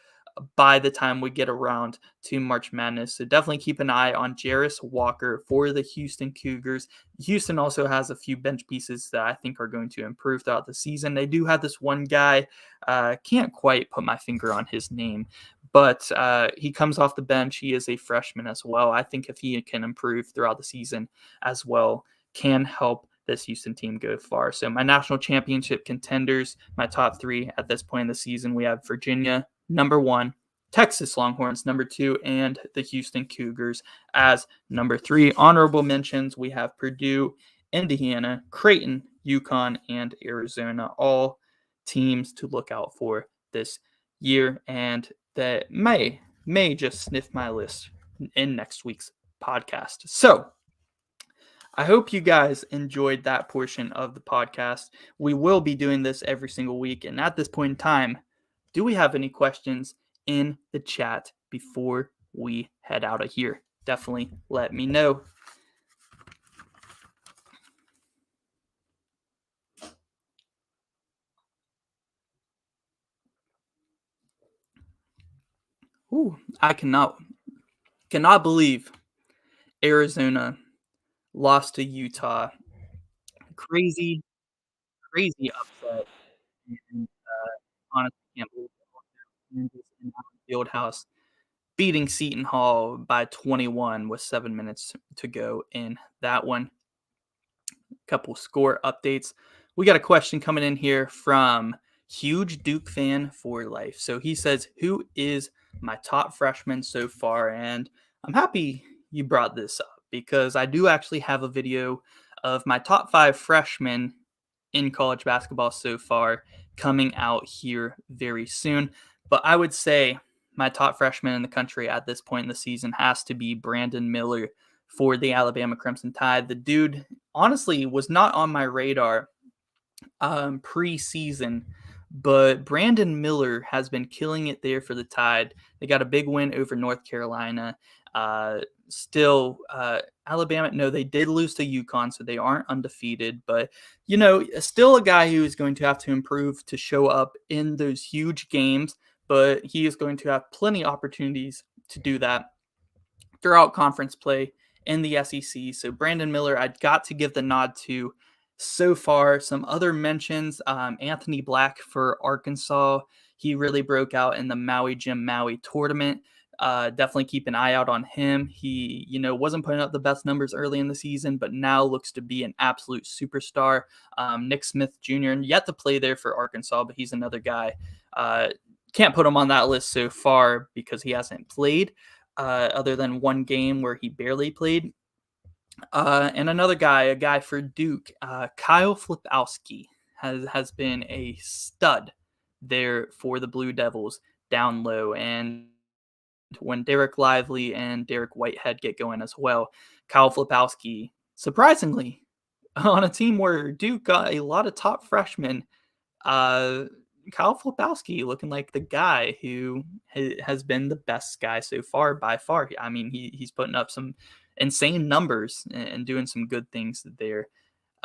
by the time we get around to March Madness. So definitely keep an eye on Jarris Walker for the Houston Cougars. Houston also has a few bench pieces that I think are going to improve throughout the season. They do have this one guy, can't quite put my finger on his name, but he comes off the bench. He is a freshman as well. I think if he can improve throughout the season as well, can help this Houston team go far. So my national championship contenders, my top 3 at this point in the season, we have Virginia, number 1, Texas Longhorns, number 2, and the Houston Cougars as number 3. Honorable mentions, we have Purdue, Indiana, Creighton, UConn, and Arizona, all teams to look out for this year, and that may just sniff my list in next week's podcast. So I hope you guys enjoyed that portion of the podcast. We will be doing this every single week. And at this point in time, do we have any questions in the chat before we head out of here? Definitely let me know. Ooh, I cannot Cannot believe Arizona lost to Utah. Crazy, crazy upset. And honestly, can't believe it. Kansas in Allen Fieldhouse beating Seton Hall by 21 with 7 minutes to go in that one. Couple score updates. We got a question coming in here from huge Duke fan for life. So he says, "Who is my top freshman so far?" And I'm happy you brought this up because I do actually have a video of my top 5 freshmen in college basketball so far coming out here very soon. But I would say my top freshman in the country at this point in the season has to be Brandon Miller for the Alabama Crimson Tide. The dude honestly was not on my radar preseason, but Brandon Miller has been killing it there for the Tide. They got a big win over North Carolina. Alabama, no, they did lose to UConn, so they aren't undefeated. But, still a guy who is going to have to improve to show up in those huge games, but he is going to have plenty of opportunities to do that throughout conference play in the SEC. So Brandon Miller, I'd got to give the nod to so far. Some other mentions: Anthony Black for Arkansas. He really broke out in the Maui Jim Maui tournament. Definitely keep an eye out on him. He, wasn't putting up the best numbers early in the season, but now looks to be an absolute superstar. Nick Smith Jr. yet to play there for Arkansas, but he's another guy. Can't put him on that list so far because he hasn't played other than one game where he barely played. And another guy, a guy for Duke, Kyle Flipowski, has been a stud there for the Blue Devils down low. And when Derek Lively and Derek Whitehead get going as well, Kyle Flipowski, surprisingly, on a team where Duke got a lot of top freshmen, uh, Kyle Flipowski looking like the guy who has been the best guy so far by far. I mean, he's putting up some insane numbers and doing some good things there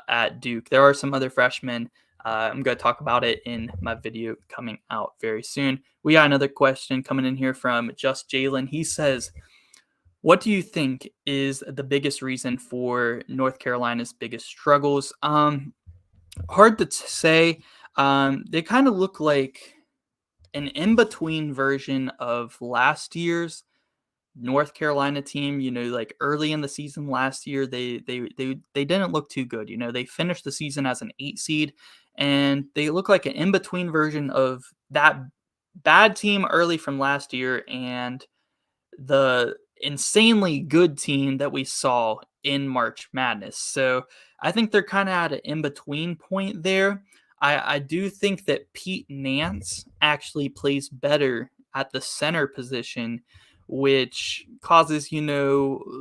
at Duke. There are some other freshmen. I'm going to talk about it in my video coming out very soon. We got another question coming in here from Just Jalen. He says, "What do you think is the biggest reason for North Carolina's biggest struggles?" Hard to say. They kind of look like an in-between version of last year's North Carolina team. Like early in the season last year, they didn't look too good. They finished the season as an 8 seed, and they look like an in-between version of that bad team early from last year and the insanely good team that we saw in March Madness. So I think they're kind of at an in-between point there. I do think that Pete Nance actually plays better at the center position, which causes,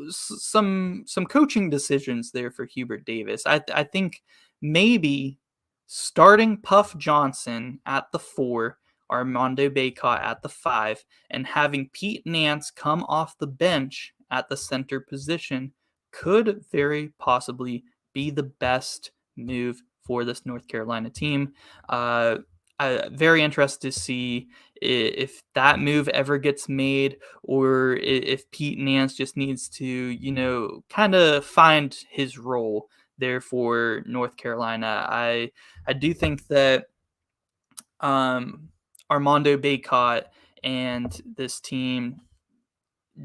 some coaching decisions there for Hubert Davis. I think maybe starting Puff Johnson at the 4, Armando Bacot at the 5, and having Pete Nance come off the bench at the center position could very possibly be the best move for this North Carolina team. I'm very interested to see if that move ever gets made, or if Pete Nance just needs to, kind of find his role there for North Carolina. I do think that Armando Bacot and this team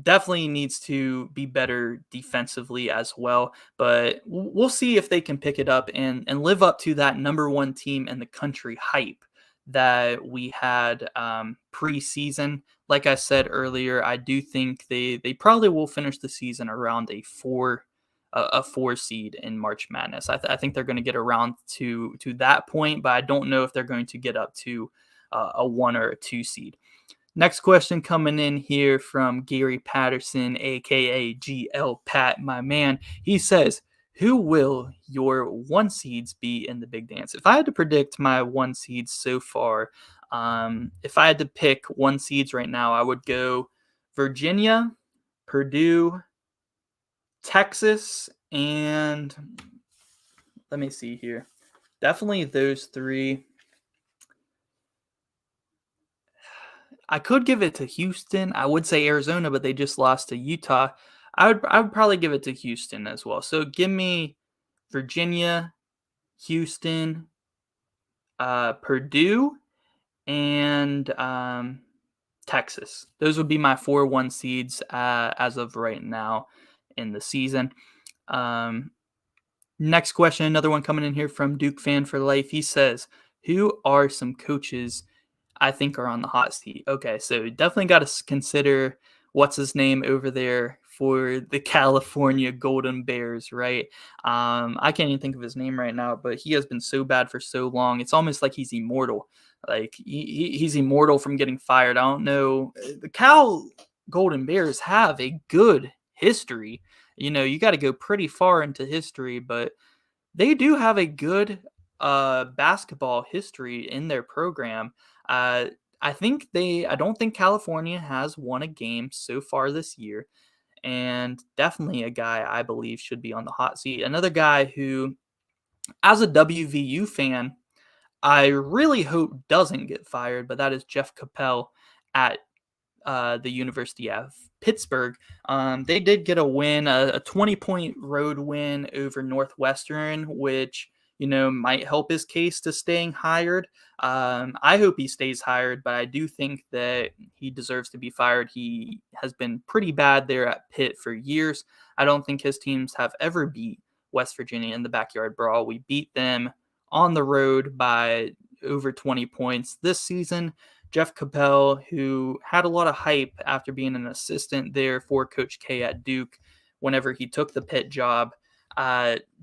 definitely needs to be better defensively as well. But we'll see if they can pick it up and live up to that number one team in the country hype that we had preseason. Like I said earlier, I do think they probably will finish the season around a 4 seed in March Madness. I think they're going to get around to that point, but I don't know if they're going to get up to a 1 or a 2 seed. Next question coming in here from Gary Patterson, aka GL Pat, my man. He says, "Who will your 1 seeds be in the big dance?" If I had to predict my 1 seeds so far, if I had to pick 1 seeds right now, I would go Virginia, Purdue, Texas, and let me see here. Definitely those 3. I could give it to Houston. I would say Arizona, but they just lost to Utah. I would probably give it to Houston as well. So give me Virginia, Houston, Purdue, and Texas. Those would be my 4-1 seeds as of right now in the season. Next question, another one coming in here from Duke Fan for Life. He says, who are some coaches I think are on the hot seat? Okay, so definitely got to consider what's his name over there for the California Golden Bears, right? I can't even think of his name right now, but he has been so bad for so long. It's almost like he's immortal. Like he's immortal from getting fired. I don't know. The Cal Golden Bears have a good history. You got to go pretty far into history, but they do have a good basketball history in their program. Uh, I don't think California has won a game so far this year, and definitely a guy I believe should be on the hot seat. Another guy who, as a WVU fan, I really hope doesn't get fired, but that is Jeff Capel at the University of Pittsburgh. They did get a win, a 20-point road win over Northwestern, which might help his case to staying hired. I hope he stays hired, but I do think that he deserves to be fired. He has been pretty bad there at Pitt for years. I don't think his teams have ever beat West Virginia in the backyard brawl. We beat them on the road by over 20 points this season. Jeff Capel, who had a lot of hype after being an assistant there for Coach K at Duke whenever he took the Pitt job,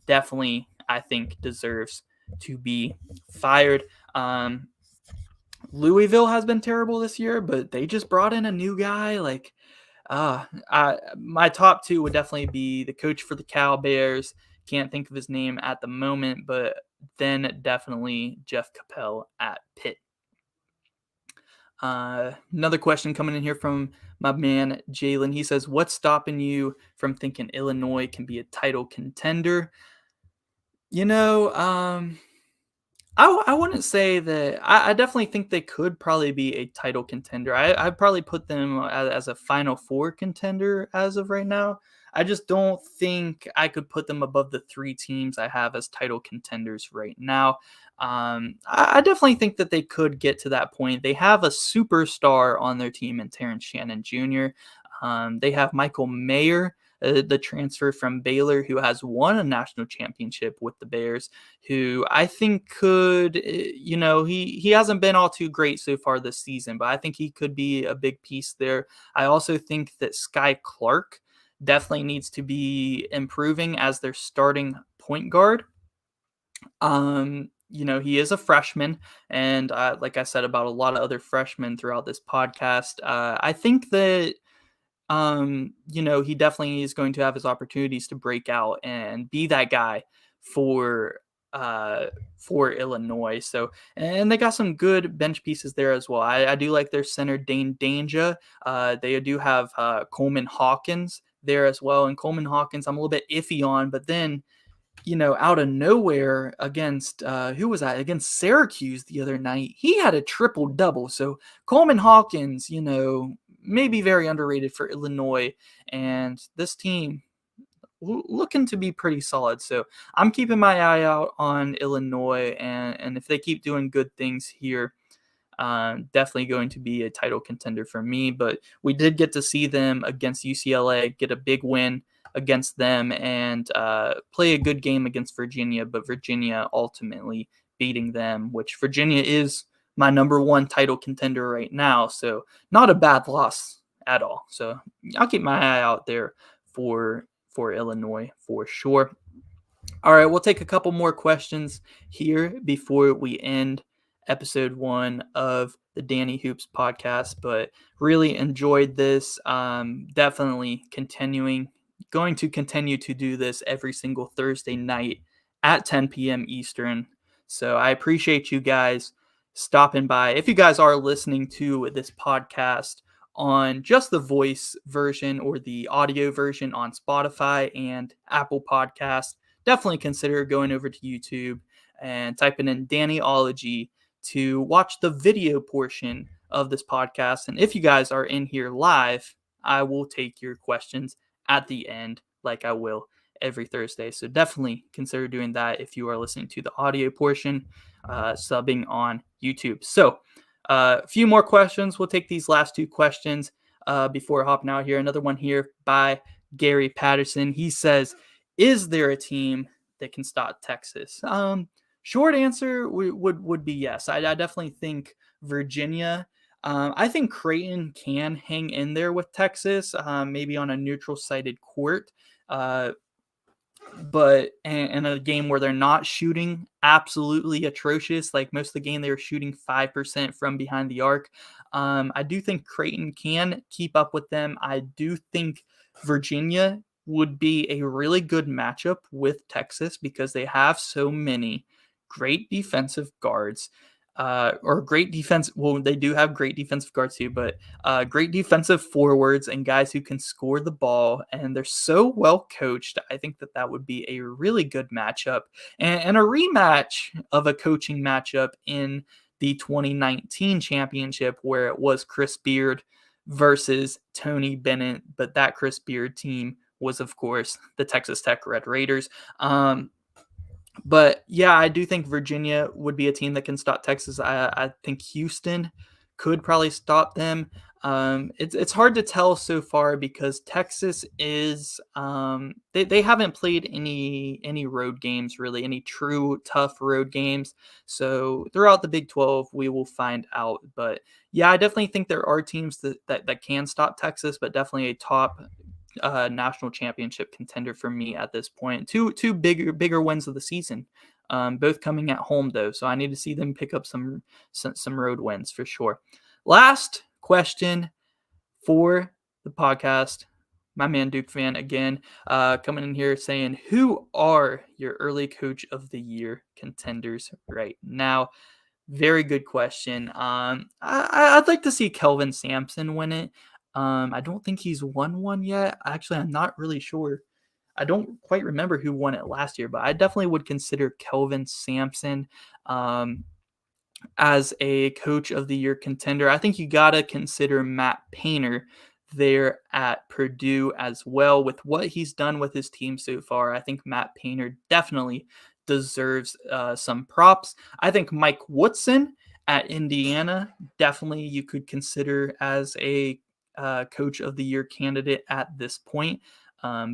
definitely, I think, deserves to be fired. Louisville has been terrible this year, but they just brought in a new guy. My top two would definitely be the coach for the Cal Bears. Can't think of his name at the moment, but then definitely Jeff Capel at Pitt. Another question coming in here from my man Jalen. He says, what's stopping you from thinking Illinois can be a title contender? I wouldn't say that. I definitely think they could probably be a title contender. I'd probably put them as a Final Four contender as of right now. I just don't think I could put them above the 3 teams I have as title contenders right now. I definitely think that they could get to that point. They have a superstar on their team in Terrence Shannon Jr. They have Michael Mayer, the transfer from Baylor, who has won a national championship with the Bears, who I think could, he hasn't been all too great so far this season, but I think he could be a big piece there. I also think that Sky Clark definitely needs to be improving as their starting point guard. He is a freshman, and like I said about a lot of other freshmen throughout this podcast, I think that he definitely is going to have his opportunities to break out and be that guy for Illinois. So, and they got some good bench pieces there as well. I do like their center Dane Danja. They do have Coleman Hawkins there as well, and Coleman Hawkins I'm a little bit iffy on, but then out of nowhere against who was that? Against Syracuse the other night, he had a triple double. So Coleman Hawkins, maybe very underrated for Illinois, and this team looking to be pretty solid. So I'm keeping my eye out on Illinois, and if they keep doing good things here, definitely going to be a title contender for me. But we did get to see them against UCLA, get a big win against them, and play a good game against Virginia, but Virginia ultimately beating them, which Virginia is my number 1 title contender right now. So not a bad loss at all. So I'll keep my eye out there for Illinois for sure. All right, we'll take a couple more questions here before we end episode 1 of the Danny Hoops podcast, but really enjoyed this. Definitely going to continue to do this every single Thursday night at 10 p.m. Eastern. So I appreciate you guys stopping by. If you guys are listening to this podcast on just the voice version or the audio version on Spotify and Apple Podcasts, definitely consider going over to YouTube and typing in Dannyology to watch the video portion of this podcast. And if you guys are in here live, I will take your questions at the end, like I will every Thursday. So definitely consider doing that if you are listening to the audio portion, subbing on YouTube. So a few more questions. We'll take these last two questions before hopping out here. Another one here by Gary Patterson. He says, is there a team that can stop Texas? Short answer would be yes. I definitely think Virginia. I think Creighton can hang in there with Texas, maybe on a neutral-sided court. But in a game where they're not shooting absolutely atrocious, like most of the game they were shooting 5% from behind the arc. I do think Creighton can keep up with them. I do think Virginia would be a really good matchup with Texas because they have so many great defensive guards. Or great defense. Well, they do have great defensive guards too, but great defensive forwards and guys who can score the ball. And they're so well coached. I think that would be a really good matchup and a rematch of a coaching matchup in the 2019 championship where it was Chris Beard versus Tony Bennett. But that Chris Beard team was, of course, the Texas Tech Red Raiders. But yeah, I do think Virginia would be a team that can stop Texas. I think Houston could probably stop them. It's hard to tell so far because Texas is they haven't played any road games really, any true tough road games. So throughout the Big 12, we will find out. But yeah, I definitely think there are teams that can stop Texas, but definitely a top national championship contender for me at this point. Two bigger wins of the season, both coming at home though. So I need to see them pick up some road wins for sure. Last question for the podcast. My man Duke fan again, coming in here saying, who are your early coach of the year contenders right now? Very good question. I'd like to see Kelvin Sampson win it. I don't think he's won one yet. Actually, I'm not really sure. I don't quite remember who won it last year, but I definitely would consider Kelvin Sampson as a coach of the year contender. I think you got to consider Matt Painter there at Purdue as well with what he's done with his team so far. I think Matt Painter definitely deserves some props. I think Mike Woodson at Indiana, definitely you could consider as a coach of the year candidate at this point.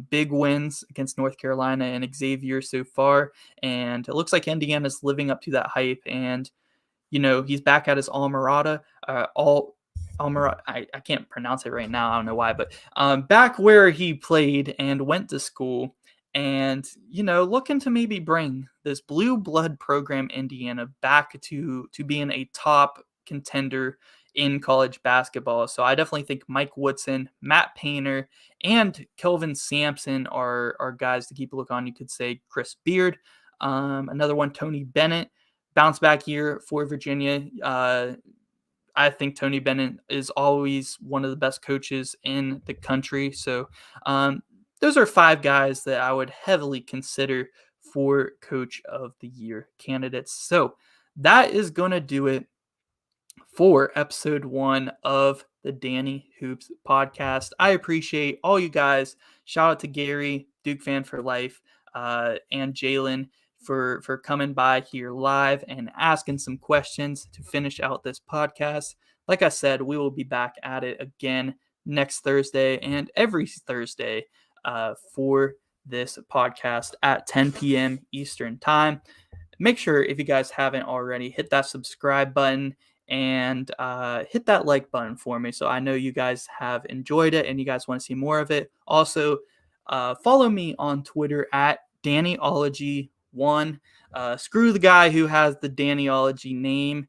Big wins against North Carolina and Xavier so far, and it looks like Indiana's living up to that hype. And he's back at his alma mater. I can't pronounce it right now. I don't know why, but back where he played and went to school, and looking to maybe bring this blue blood program Indiana back to being a top contender in college basketball. So I definitely think Mike Woodson, Matt Painter, and Kelvin Sampson are guys to keep a look on. You could say Chris Beard, another one, Tony Bennett. Bounce back year for Virginia. I think Tony Bennett is always one of the best coaches in the country. So those are 5 guys that I would heavily consider for Coach of the Year candidates. So that is going to do it for episode 1 of the Danny Hoops podcast. I appreciate all you guys. Shout out to Gary, Duke fan for life, and Jalen for coming by here live and asking some questions to finish out this podcast. Like I said, we will be back at it again next Thursday and every Thursday for this podcast at 10 p.m. Eastern Time. Make sure, if you guys haven't already, hit that subscribe button and hit that like button for me so I know you guys have enjoyed it and you guys want to see more of it. Also, follow me on Twitter at Dannyology1. Screw the guy who has the Dannyology name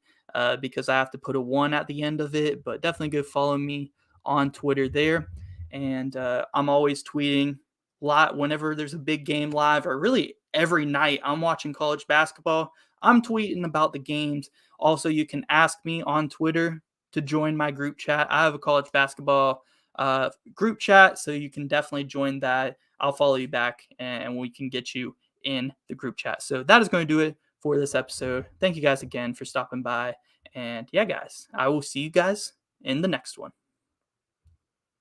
because I have to put a 1 at the end of it, but definitely go follow me on Twitter there. And I'm always tweeting a lot whenever there's a big game live, or really every night I'm watching college basketball. I'm tweeting about the games. Also, you can ask me on Twitter to join my group chat. I have a college basketball group chat, so you can definitely join that. I'll follow you back and we can get you in the group chat. So that is going to do it for this episode. Thank you guys again for stopping by, And yeah, guys, I will see you guys in the next one.